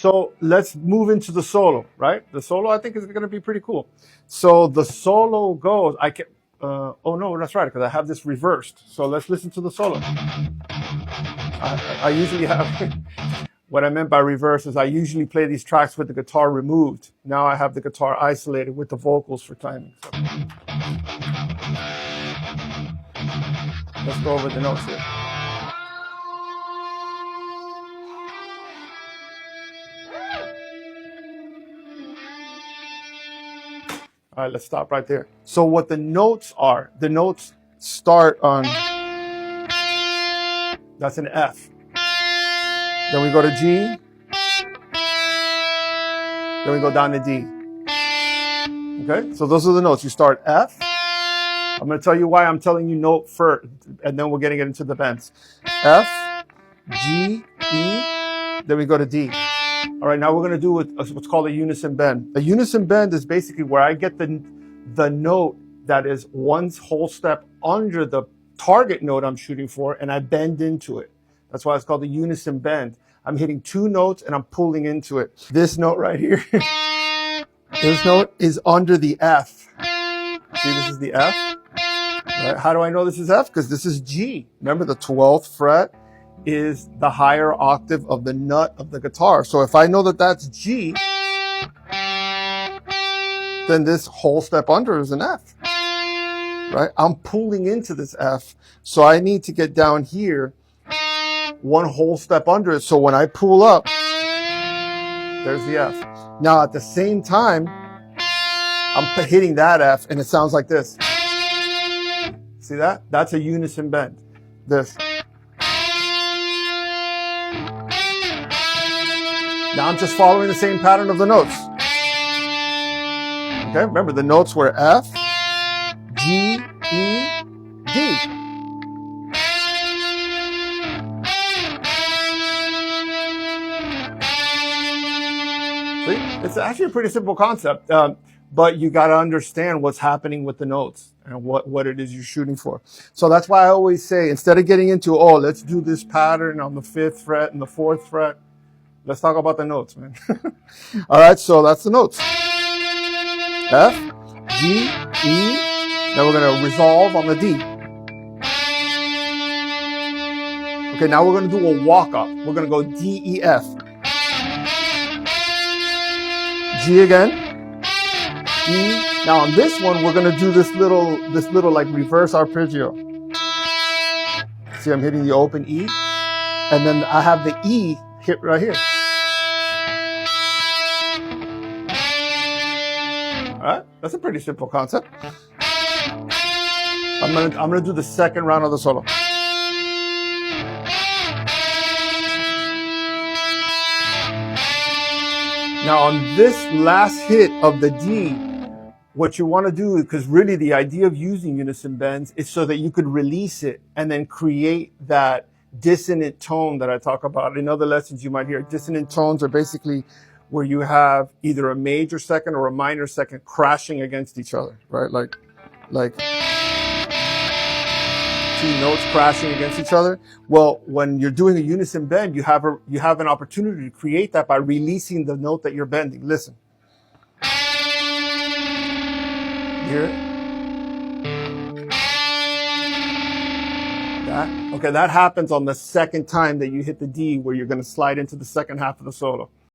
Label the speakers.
Speaker 1: So let's move into the solo, right? The solo I think is going to be pretty cool. So the solo goes, oh no, that's right, because I have this reversed. So let's listen to the solo. I usually have, what I meant by reverse is I usually play these tracks with the guitar removed. Now I have the guitar isolated with the vocals for timing. So let's go over the notes here. All right, let's stop right there. So what the notes are, the notes start on, that's an F. Then we go to G. Then we go down to D. Okay, so those are the notes. You start F. I'm going to tell you why I'm telling you note first, and then we're getting it into the bends. F, G, E, then we go to D. All right, now we're going to do what's called a unison bend. A unison bend is basically where I get the note that is one whole step under the target note I'm shooting for, and I bend into it. That's why it's called a unison bend. I'm hitting two notes and I'm pulling into it. This note right here, this note is under the F. See, this is the F. Right? How do I know this is F? Because this is G. Remember, the 12th fret is the higher octave of the nut of the guitar. So if I know that that's G, then this whole step under is an F. Right? I'm pulling into this F. So I need to get down here one whole step under it. So when I pull up, there's the F. Now at the same time, I'm hitting that F and it sounds like this. See that? That's a unison bend. This. Now I'm just following the same pattern of the notes. Okay, remember the notes were F, G, E, D. See, it's actually a pretty simple concept, but you got to understand what's happening with the notes and what it is you're shooting for. So that's why I always say, instead of getting into, oh, let's do this pattern on the 5th fret and the 4th fret, let's talk about the notes, man. All right, so that's the notes. F, G, E. Now we're going to resolve on the D. Okay, now we're going to do a walk-up. We're going to go D, E, F. G again. E. Now on this one, we're going to do this little like reverse arpeggio. See, I'm hitting the open E. And then I have the E hit right here. All right, that's a pretty simple concept. I'm gonna do the second round of the solo. Now on this last hit of the D, what you want to do, because really the idea of using unison bends is so that you could release it and then create that dissonant tone that I talk about. In other lessons you might hear, dissonant tones are basically where you have either a major second or a minor second crashing against each other, right? Like two notes crashing against each other. Well, when you're doing a unison bend, you have an opportunity to create that by releasing the note that you're bending. Listen. You hear it? Okay, that happens on the second time that you hit the D, where you're going to slide into the second half of the solo.